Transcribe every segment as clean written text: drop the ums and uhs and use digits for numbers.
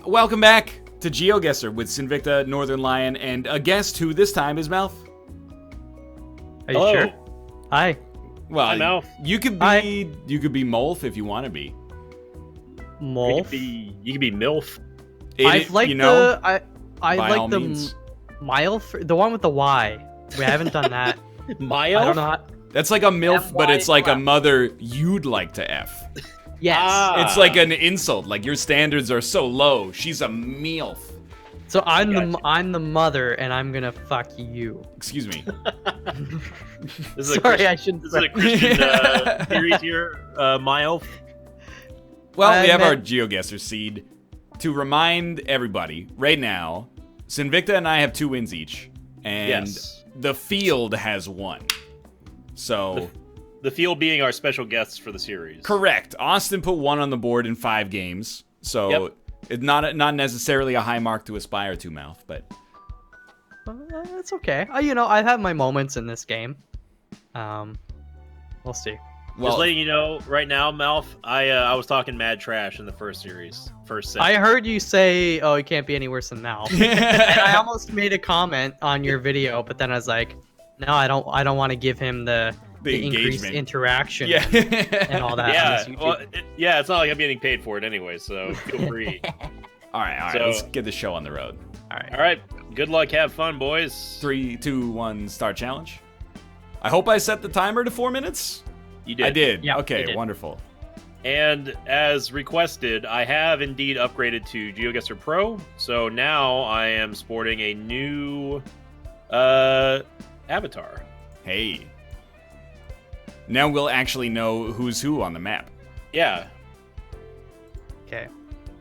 Welcome back to GeoGuessr with Sinvicta, Northernlion, and a guest who this time is Mouth. Are you Hello. sure? Hi. Well, Hi, Mouth. you could be Molf if you want to be. Molf. You could be MILF. I like you know, I by like all the means. Milf, the one with the Y. We haven't done that. My I don't know. That's like a MILF, but it's like a mother you'd like to F. Yes. Ah. It's like an insult. Like your standards are so low. She's a MILF. So I'm Gotcha. I'm the mother, and I'm gonna fuck you. Excuse me. This is Sorry, a I shouldn't. This is a Christian series here, my elf. Well, we have our meant- GeoGuessr seed. To remind everybody, right now, Sinvicta and I have 2 wins each. And Yes. the field has 1. So... The field being our special guests for the series. Correct. Austin put 1 on the board in 5 games, so Yep. it's not necessarily a high mark to aspire to, Mouth, but It's okay. I've had my moments in this game. We'll see. Just letting you know, right now, Malf, I was talking mad trash in the first set. I heard you say, "Oh, it can't be any worse than Mal." And I almost made a comment on your video, but then I was like, "No, I don't want to give him the increased engagement. interaction yeah. and all that." on Yeah, this YouTube. well, it's not like I'm getting paid for it anyway, so feel free. all right, So- let's get the show on the road. All right. All right, good luck, have fun, boys. 3, 2, 1, start challenge. I hope I set the timer to 4 minutes. You did. I did. Yeah, okay, you did. wonderful. And as requested, I have indeed upgraded to GeoGuessr Pro, so now I am sporting a new avatar. Hey. Now we'll actually know who's who on the map. Yeah, Okay.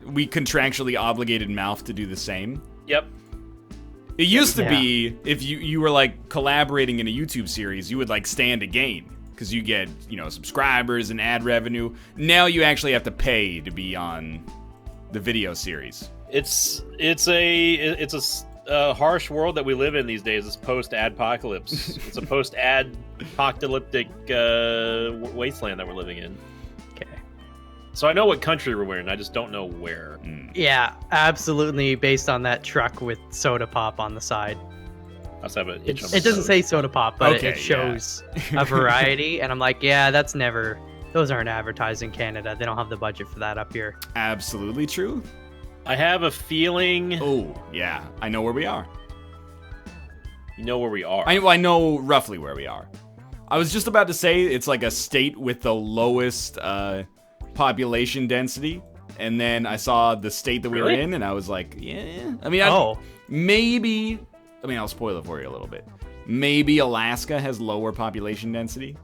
We contractually obligated Mouth to do the same. yep. It used to Yeah. be if you were like collaborating in a YouTube series, you would like stand to gain because you get subscribers and ad revenue. Now you actually have to pay to be on the video series. It's a harsh world that we live in these days. It's post-adpocalypse. It's a post-apocalyptic wasteland that we're living in. Okay. So I know what country we're in. I just don't know where. Yeah, absolutely. Based on that truck with soda pop on the side. I also have an It itch on my doesn't nose. say soda pop, but Okay, it shows a variety, and I'm like, yeah, those aren't advertised in Canada. They don't have the budget for that up here. Absolutely true. I have a feeling Oh, yeah. I know where we are. you know where we are. I know roughly where we are. I was just about to say it's like a state with the lowest population density. And then I saw the state that we were Really? in, and I was like, yeah. I mean, maybe... I mean, I'll spoil it for you a little bit. Maybe Alaska has lower population density.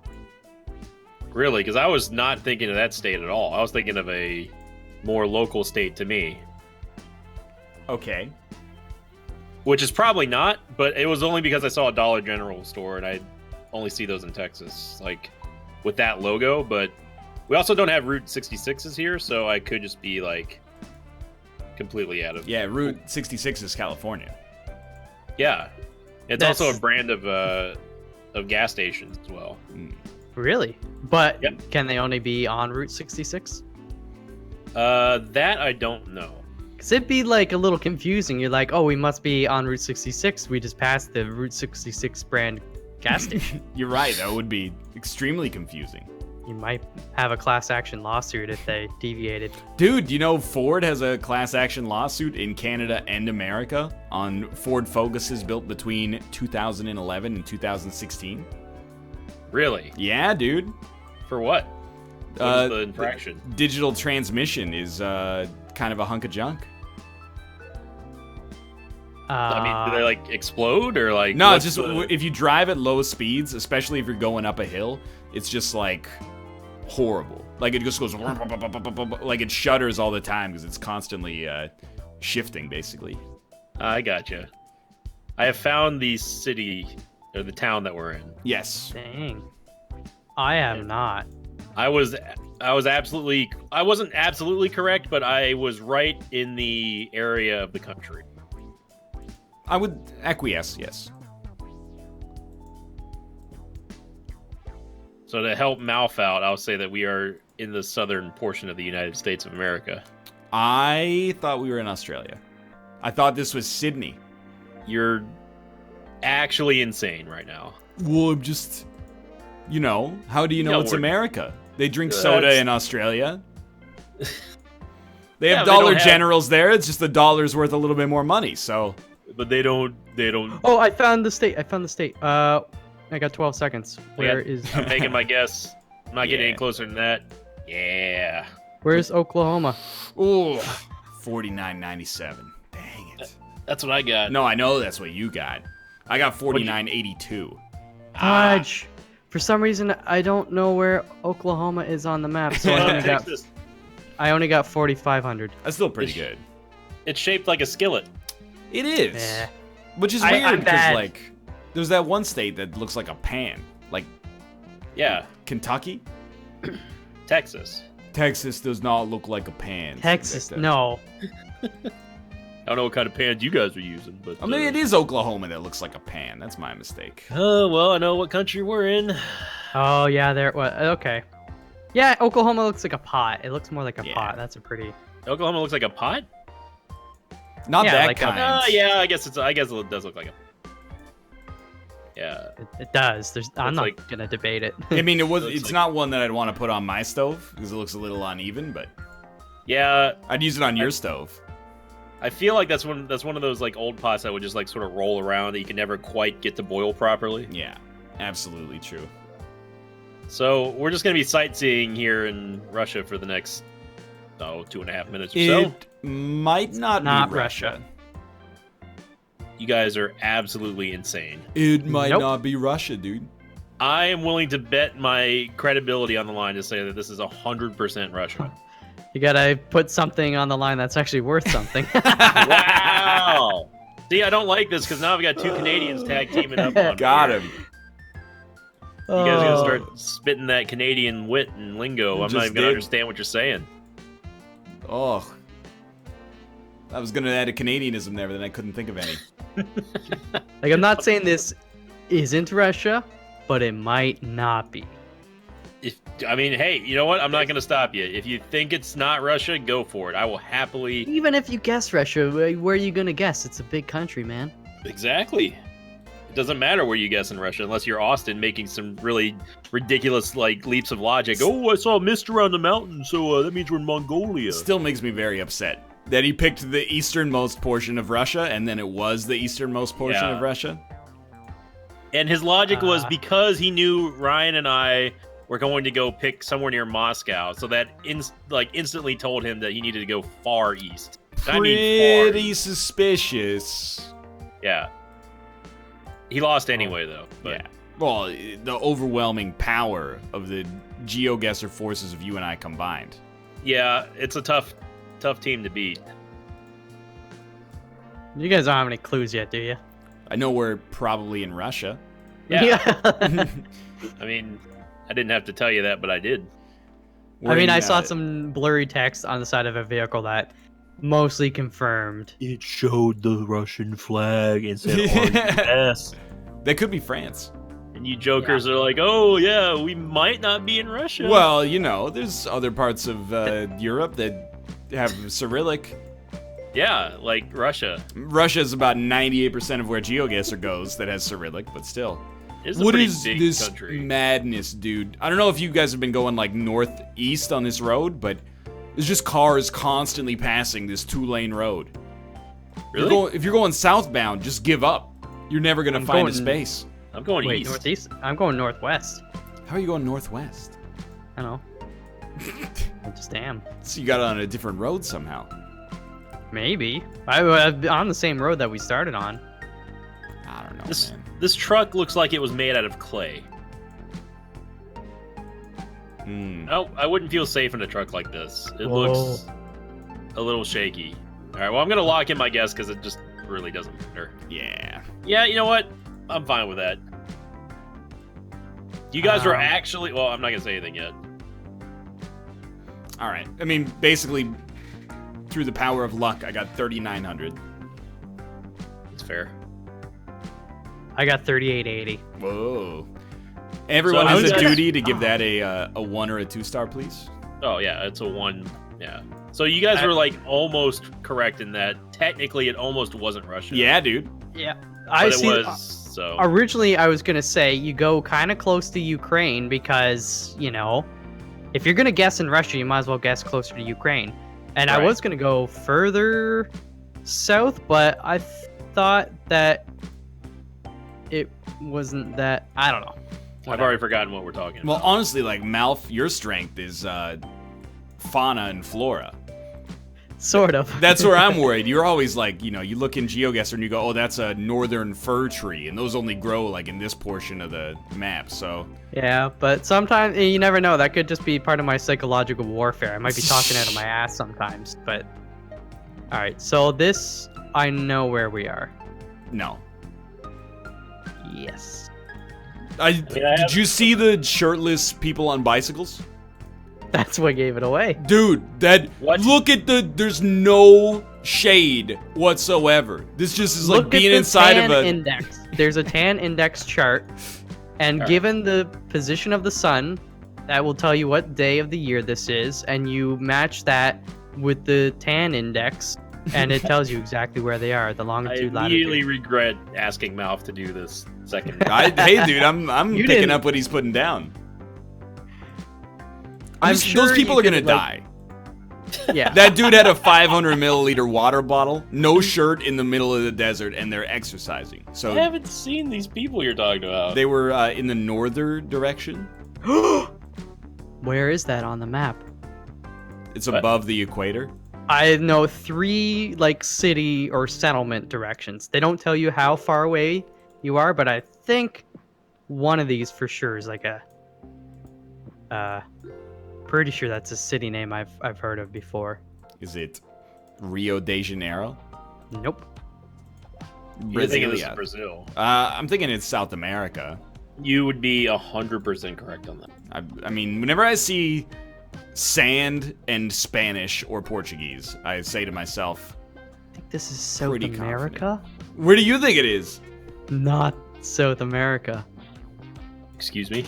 Really? Because I was not thinking of that state at all. I was thinking of a more local state to me. Okay. Which is probably not, but it was only because I saw a Dollar General store, and I only see those in Texas, like, with that logo, but we also don't have Route 66s here, so I could just be, like, completely out of... Yeah, Route 66 is California. Yeah. It's That's- also a brand of gas stations as well. Really? But Yep. can they only be on Route 66? That I don't know. Because it'd be like a little confusing. You're like, oh, we must be on Route 66. We just passed the Route 66 brand gas station. You're right, that would be extremely confusing. You might have a class action lawsuit if they deviated. Dude, you know Ford has a class action lawsuit in Canada and America on Ford Focuses built between 2011 and 2016? Really? Yeah, dude. For what? What is the infraction? Digital transmission is kind of a hunk of junk. I mean, do they, like, explode, or, like... No, what's it's just the- if you drive at low speeds, especially if you're going up a hill, it's just like horrible. Like it just goes like it shudders all the time because it's constantly shifting, basically. I gotcha. I have found the city, or the town that we're in. Yes. Dang. I am not. I wasn't absolutely correct, but I was right in the area of the country. I would acquiesce, yes. So to help Malf out, I'll say that we are in the southern portion of the United States of America. I thought we were in Australia. I thought this was Sydney. You're actually insane right now. Well, I'm just, how do you know it's America? They drink soda That's- in Australia. They have they don't Dollar have- Generals there. It's just the dollar's worth a little bit more money. So, But they don't. Oh, I found the state. I got 12 seconds. Where is? I'm making my guess. I'm not getting Yeah. any closer than that. Yeah. Where's Oklahoma? ooh, 49.97. Dang it. That's what I got. No, I know that's what you got. I got 49.82. Fudge. For some reason, I don't know where Oklahoma is on the map, so Texas. I only got 4,500. That's still pretty good. It's shaped like a skillet. It is. Eh. Which is I'm weird because, bad. like, there's that one state that looks like a pan. Like, Yeah. Kentucky? Texas. Texas does not look like a pan. Texas, Sinvicta. no. I don't know what kind of pans you guys are using, but. Oh, maybe it is Oklahoma that looks like a pan. That's my mistake. Oh, well, I know what country we're in. Oh yeah, there. What? Okay. Yeah, Oklahoma looks like a pot. It looks more like a Yeah. pot. That's a pretty. Oklahoma looks like a pot? Not Yeah, that like a- kind. Yeah, I guess it does look like a. Yeah. It does. I'm Looks not like- gonna debate it. I mean, Looks it's like- not one that I'd want to put on my stove because it looks a little uneven, but Yeah, I'd use it on your stove. I feel like that's one of those like old pots that would just like sort of roll around that you can never quite get to boil properly. Yeah, absolutely true. So we're just gonna be sightseeing here in Russia for the next 2.5 minutes or It so. might not Not be Russia. You guys are absolutely insane. It might Nope. not be Russia, dude. I am willing to bet my credibility on the line to say that this is 100% Russia. You gotta put something on the line that's actually worth something. Wow! See, I don't like this because now I've got two Canadians tag teaming up on me Got here. him. You guys are Oh. gonna start spitting that Canadian wit and lingo. I'm not Just even gonna did. understand what you're saying. Oh. I was going to add a Canadianism there, but then I couldn't think of any. Like, I'm not saying this isn't Russia, but it might not be. Hey, you know what? I'm not gonna stop you. If you think it's not Russia, go for it. I will happily. Even if you guess Russia, where are you gonna guess? It's a big country, man. Exactly. It doesn't matter where you guess in Russia, unless you're Austin making some really ridiculous like leaps of logic. Oh, I saw mist around the mountain, so that means we're in Mongolia. Still makes me very upset that he picked the easternmost portion of Russia, and then it was the easternmost portion Yeah. of Russia. And his logic was because he knew Ryan and I were going to go pick somewhere near Moscow, so that instantly told him that he needed to go far east. I mean, far Pretty east. suspicious. Yeah. He lost anyway, though. But Yeah. Well, the overwhelming power of the GeoGuessr forces of you and I combined. yeah, it's a tough team to beat. You guys don't have any clues yet, do you? I know we're probably in Russia. Yeah. I mean, I didn't have to tell you that, but I did. We're I mean, in, I saw some blurry text on the side of a vehicle that mostly confirmed. It showed the Russian flag and said RUS. That could be France. And you jokers are like, oh, yeah, we might not be in Russia. Well, there's other parts of Europe that have Cyrillic. yeah, like Russia. Russia's about 98% of where GeoGuessr goes that has Cyrillic, but still. It's a What pretty is big this country. madness, dude? I don't know if you guys have been going like northeast on this road, but there's just cars constantly passing this 2-lane road. Really? If you're going southbound, just give up. You're never gonna I'm find a going- space. I'm going Wait, east. northeast? I'm going northwest. How are you going northwest? I know. I just am. So you got on a different road somehow. Maybe. I'm on the same road that we started on. I don't know, This, man. this truck looks like it was made out of clay. No, I wouldn't feel safe in a truck like this. It Whoa. looks a little shaky. All right, well, I'm going to lock in my guess because it just really doesn't matter. Yeah. Yeah, you know what? I'm fine with that. You guys were actually... Well, I'm not going to say anything yet. All right. I mean, basically, through the power of luck, I got 3,900. It's fair. I got 3880. Whoa. Everyone So has who's a that- duty to give that a 1 or a 2 star, please. Oh, yeah, it's a 1 Yeah. So you guys were like almost correct in that. Technically, it almost wasn't Russia. Yeah, dude. Yeah. But it was. So Originally, I was gonna say you go kind of close to Ukraine because if you're gonna guess in Russia, you might as well guess closer to Ukraine. And I Right. was gonna go further south, but I thought that it wasn't that. I don't know. I've already forgotten what we're talking Well, about. honestly, like Malf, your strength is fauna and flora. Sort of. That's where I'm worried. You're always like, you look in GeoGuessr and you go, oh, that's a northern fir tree, and those only grow like in this portion of the map. So Yeah, but sometimes you never know. That could just be part of my psychological warfare. I might be talking out of my ass sometimes. But all right, so this I know where we are. no. Yes, Did you see the shirtless people on bicycles? that's what gave it away. Dude, What? look at there's no shade whatsoever. This just is like Look being at the inside tan of a index. There's a tan index chart, and Alright. given the position of the sun, that will tell you what day of the year this is, and you match that with the tan index, and it tells you exactly where they are, the I longitude, immediately latitude. regret asking Malf to do this second. Hey, dude, I'm You picking didn't- up what he's putting down. I'm sure Those people you are gonna could, like- die. Yeah. That dude had a 500 milliliter water bottle, no shirt, in the middle of the desert, and they're exercising. I So haven't seen these people you're talking about. they were in the northern direction. Where is that on the map? It's What? above the equator. I know 3 like city or settlement directions. They don't tell you how far away you are, but I think one of these for sure is like a pretty sure that's a city name I've heard of before. Is it Rio de Janeiro? Nope. You're thinking this is Brasilia. Brazil. I'm thinking it's South America. You would be 100% correct on that. I mean, whenever I see sand and Spanish or Portuguese, I say to myself, I think this is South Pretty America. where do you think it is? Not South America. Excuse me?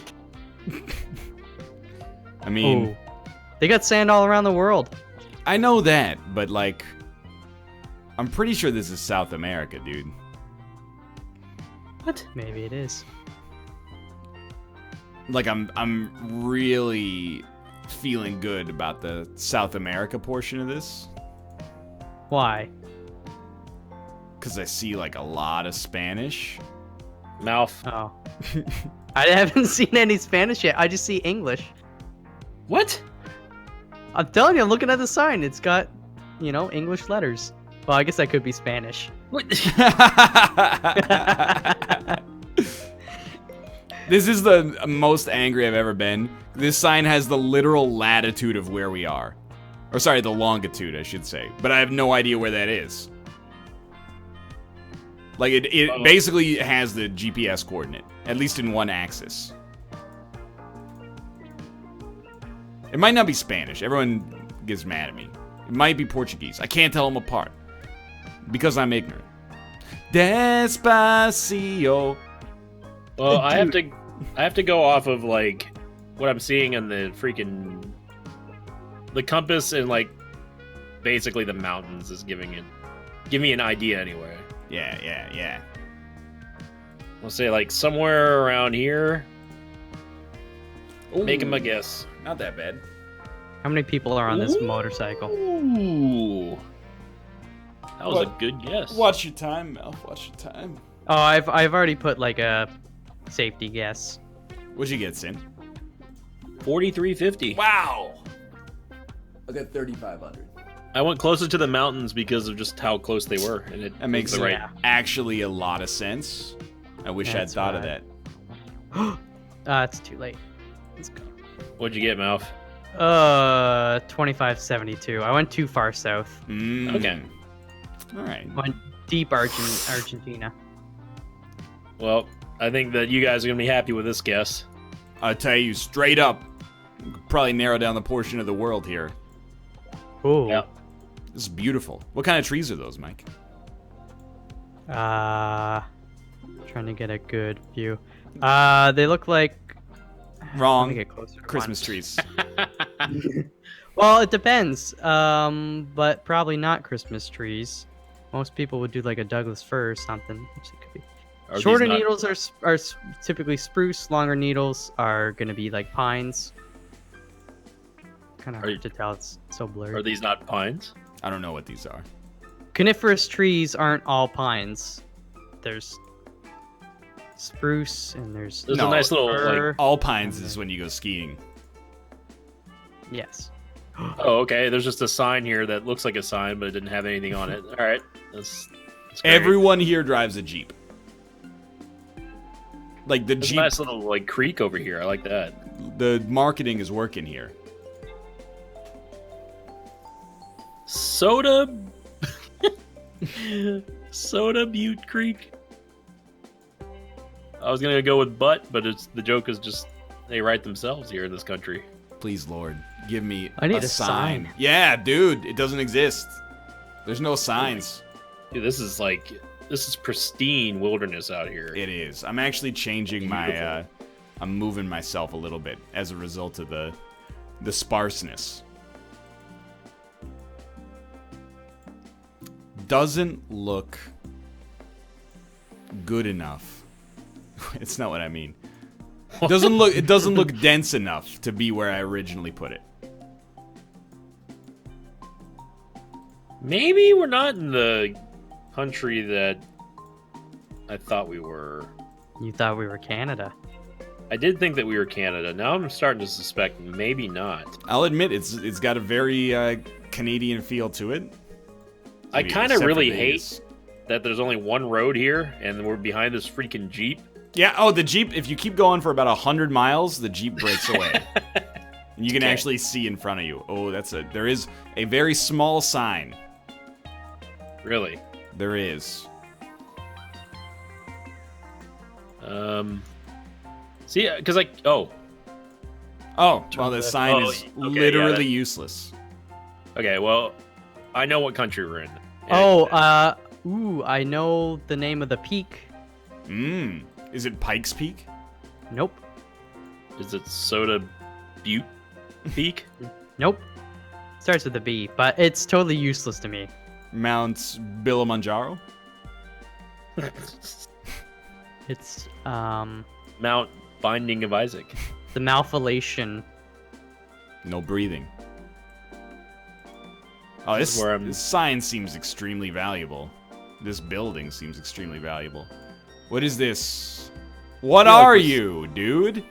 I mean, Oh. They got sand all around the world. I know that, but like, I'm pretty sure this is South America, dude. What? Maybe it is. Like, I'm really feeling good about the South America portion of this, Why? because I see like a lot of Spanish. Malf. Oh. I haven't seen any Spanish yet. I just see English. What? I'm telling you, I'm looking at the sign. It's got, English letters. Well, I guess that could be Spanish. What? This is the most angry I've ever been. This sign has the literal latitude of where we are. Or sorry, the longitude, I should say. But I have no idea where that is. Like, it Oh. basically has the GPS coordinate, at least in one axis. It might not be Spanish. Everyone gets mad at me. It might be Portuguese. I can't tell them apart. Because I'm ignorant. Despacito. Well, I have to go off of like what I'm seeing on the compass and like basically the mountains is give me an idea anyway. Yeah. I'll say like somewhere around here. Ooh, Making my guess. Not that bad. How many people are on this motorcycle? Ooh. That was a good guess. Watch your time, Mel. Watch your time. Oh, I've already put like a safety guess. What'd you get, Sin? 4350. Wow. I got 3,500. I went closer to the mountains because of just how close they were, and it That makes the right. actually a lot of sense. I wish I'd That's thought of right. that. It's too late. Let's go. What'd you get, Malf? 2572. I went too far south. Okay. All right. Went deep Argentina. Well, I think that you guys are gonna be happy with this guess. I'll tell you straight up, we could probably narrow down the portion of the world here. Ooh. Yeah. This is beautiful. What kind of trees are those, Mike? Trying to get a good view. They look like. Let me Wrong. get closer to Christmas one. trees. Well, Well, it depends. But probably not Christmas trees. Most people would do like a Douglas fir or something, which it could be. Are these Shorter not- needles are typically spruce. Longer needles are gonna be like pines. Kind of Are you- hard to tell. It's so blurry. Are these not pines? I don't know what these are. Coniferous trees aren't all pines. There's spruce and there's There's No, a nice little fir. like. All pines is when you go skiing. Yes. Oh, okay. There's just a sign here that looks like a sign, but it didn't have anything on it. All right. That's great. Everyone here drives a Jeep. Like the There's a Jeep, nice little like creek over here. I like that. the marketing is working here. Soda. Soda Butte Creek. I was gonna go with but the joke is just they write themselves here in this country. Please, Lord, give me I need a a sign. sign. Yeah, dude, it doesn't exist. There's no signs. Dude, this is pristine wilderness out here. It is. I'm actually changing my. Beautiful. I'm moving myself a little bit as a result of the sparseness. Doesn't look good enough. It's not what I mean. It doesn't look dense enough to be where I originally put it. Maybe we're not in the country that I thought we were. You thought we were Canada. I did think that we were Canada. Now I'm starting to suspect maybe not. I'll admit it's got a very Canadian feel to it. I mean, kind of except for really these. hate that there's only one road here and we're behind this freaking Jeep. Yeah, oh, the Jeep, if you keep going for about 100 miles, the Jeep breaks away. And you can Okay. actually see in front of you. Oh, there is a very small sign. Really? There is. See, because oh, Oh, well, the sign is okay, literally yeah, useless. okay. Well, I know what country we're in. Oh, I know the name of the peak. Is it Pikes Peak? Nope. Is it Soda Butte Peak? Nope. Starts with a B, but it's totally useless to me. Mount Kilimanjaro? It's Mount Binding of Isaac. the Malfolation. No breathing. Oh, This is where I'm- this sign seems extremely valuable. This building seems extremely valuable. What is this? What I feel like are this- you, dude?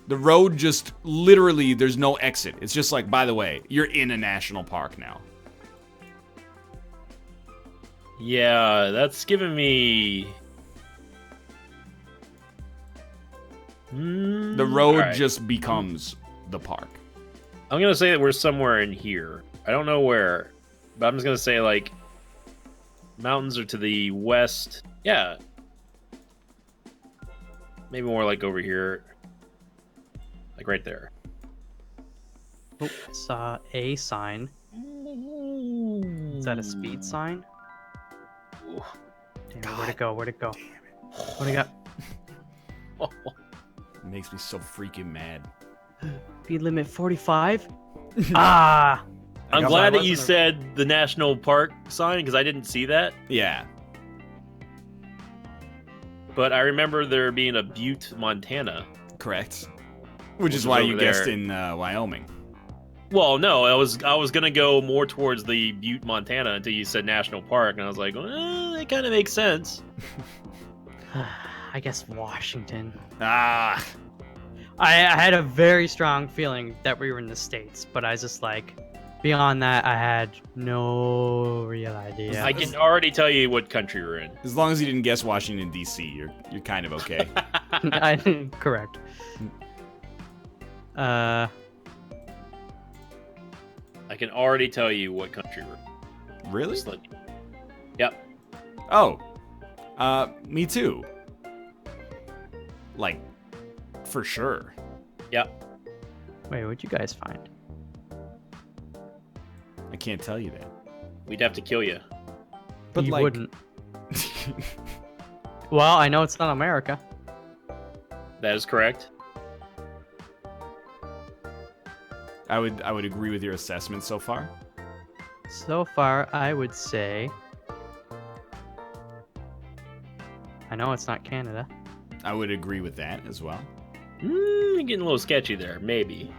The road just literally, there's no exit. It's just like, by the way, you're in a national park now. Yeah, that's giving me. The road alright. just becomes the park. I'm gonna say that we're somewhere in here. I don't know where, but I'm just gonna say like mountains are to the west. Yeah, maybe more like over here, like right there. Oh, saw a sign. Is that a speed sign? Ooh. Damn, where'd it go? Where'd it go? What do you got? It makes me so freaking mad. Speed limit 45? Ah! I'm got glad my that you lesson. said the national park sign because I didn't see that. Yeah. But I remember there being a Butte, Montana. Correct. Which is is why over you guessed there. in Wyoming. Well, no, I was gonna go more towards the Butte, Montana until you said national park, and I was like, well, that kind of makes sense. I guess Washington. Ah. I had a very strong feeling that we were in the States, but I was just like, beyond that, I had no real idea. I can already tell you what country we're in. As long as you didn't guess Washington D.C., you're kind of okay. Correct. I can already tell you what country we're in. Really? Just let you- Yep. Oh. Me too. Like, for sure. Yep. Wait, what'd you guys find? I can't tell you that. We'd have to kill you. But You like, wouldn't. Well, I know it's not America. That is correct. I would agree with your assessment so far. So far, I would say. I know it's not Canada. I would agree with that as well. Getting a little sketchy there, maybe.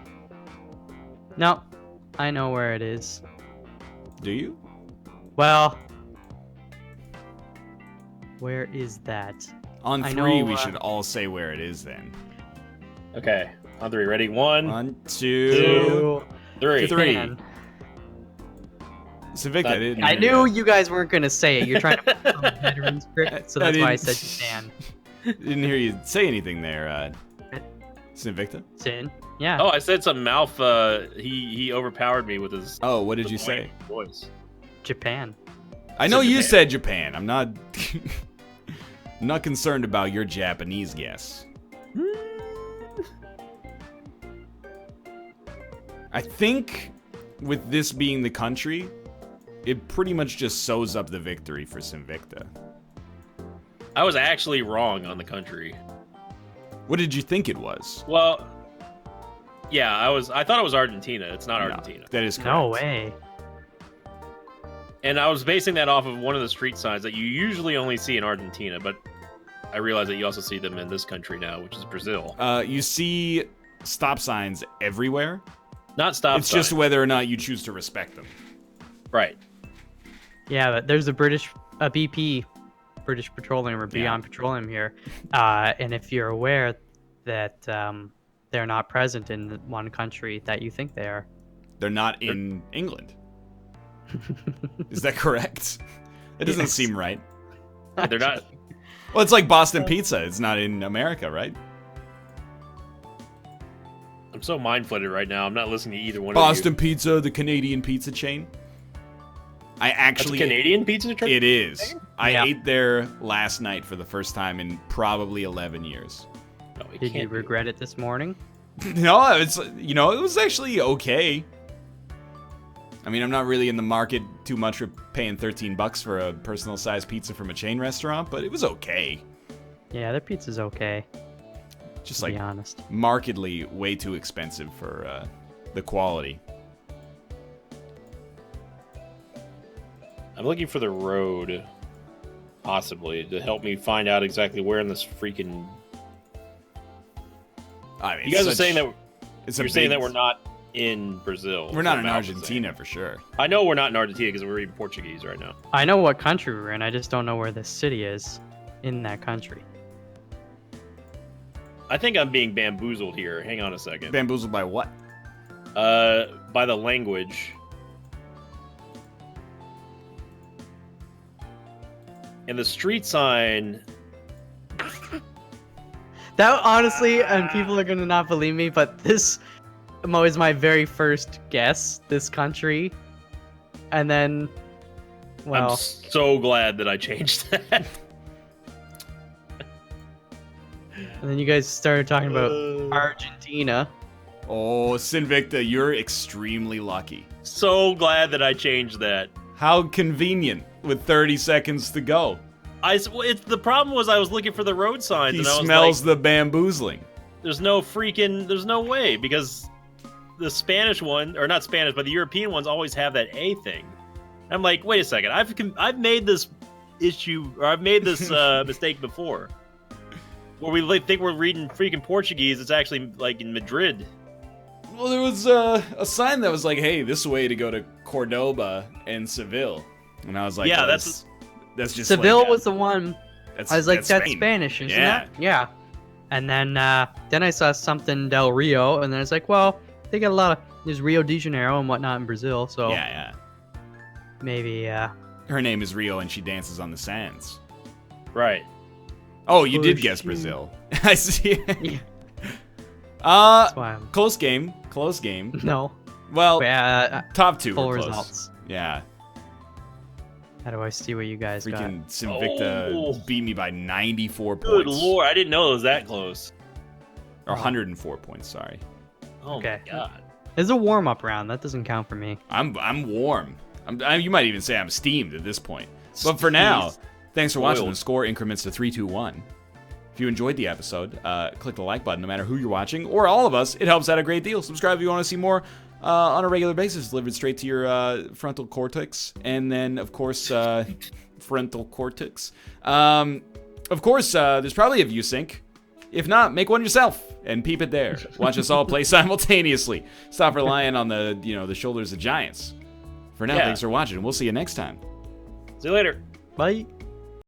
No, I know where it is. Do you? Well, where is that? On I 3, know, we should all say where it is then. Okay, on 3, ready? 1, 1, 2, 3. Japan. Sinvicta, I didn't. I hear knew that. you guys weren't gonna say it. You're trying to put some veteran script, so that's why I said Japan. Didn't hear you say anything there, Sinvicta. Sin. Yeah. Oh, I said something. Malf, he overpowered me with his. Oh, what did you say? Voice. Japan. I know said you Japan. said Japan. I'm not. I'm not concerned about your Japanese guess. I think with this being the country, it pretty much just sews up the victory for Sinvicta. I was actually wrong on the country. What did you think it was? Well, yeah, I thought it was Argentina. It's not No, Argentina. that is correct. No way. And I was basing that off of one of the street signs that you usually only see in Argentina, but I realize that you also see them in this country now, which is Brazil. You see stop signs everywhere. Not stop It's signs. just whether or not you choose to respect them. Right. Yeah, but there's a BP, British Petroleum or Beyond Petroleum here, and if you're aware that they're not present in the one country that you think they are. They're not in England. Is that correct? It doesn't Yes. seem right. They're not. Well, it's like Boston Pizza. It's not in America, right? I'm so mind-flooded right now. I'm not listening to either one Boston of Pizza, the Canadian pizza chain. I you. actually... That's a Canadian pizza truck? It is. I Yeah. ate there last night for the first time in probably 11 years. No, it Did you can't be. regret it this morning? No, it's, you know, it was actually okay. I mean, I'm not really in the market too much for paying $13 for a personal-sized pizza from a chain restaurant, but it was okay. Yeah, their pizza's okay, Just to like be honest. markedly way too expensive for the quality. I'm looking for the road, possibly, to help me find out exactly where in this freaking... I mean, You guys are such- saying that it's you're a saying big- that we're not in Brazil. We're not is in what Malf is saying. Argentina for sure. I know we're not in Argentina because we're reading Portuguese right now. I know what country we're in. I just don't know where this city is in that country. I think I'm being bamboozled here. Hang on a second. Bamboozled by what? By the language. And the street sign. That honestly, and people are gonna not believe me, but this is my very first guess. This country, and then, well, I'm so glad that I changed that. and then you guys started talking about Argentina. Oh, Sinvicta, you're extremely lucky. So glad that I changed that. How convenient with 30 seconds to go. The problem was I was looking for the road signs, He and I was smells like, the bamboozling. there's no way, because the Spanish one, or not Spanish, but the European ones always have that A thing. I'm like, wait a second, I've made this issue, or I've made this mistake before, where we think we're reading freaking Portuguese. It's actually like in Madrid. Well, there was a sign that was like, hey, this way to go to Cordoba and Seville. And I was like, Yeah, well, that's just Seville like, was the one. I was like, that's Spain. Spanish, isn't Yeah. it? Yeah. And then I saw something Del Rio, and then it's like, well, they got a lot of there's Rio de Janeiro and whatnot in Brazil, so Yeah. maybe Her name is Rio and she dances on the sands. right. Oh, you Oh, did guess shoot. Brazil. I see. Yeah. Uh, that's why I'm close game. no. Well, top two Full were close. results. Yeah. How do I see what you guys got? Freaking Sinvicta Oh. beat me by 94 Good points. lord, I didn't know it was that close. Or 104 points, sorry. Oh Okay. my god. It's a warm-up round. That doesn't count for me. I'm warm. You might even say I'm steamed at this point. But for now, Jeez. thanks for watching. Spoiled. The score increments to 3, 2, 1. If you enjoyed the episode, click the like button no matter who you're watching, or all of us. It helps out a great deal. Subscribe if you want to see more on a regular basis, delivered straight to your frontal cortex. And then, of course, frontal cortex. Of course, there's probably a view sync. If not, make one yourself and peep it there. Watch us all play simultaneously. Stop relying on the the shoulders of giants. For now, thanks for watching. We'll see you next time. See you later. Bye.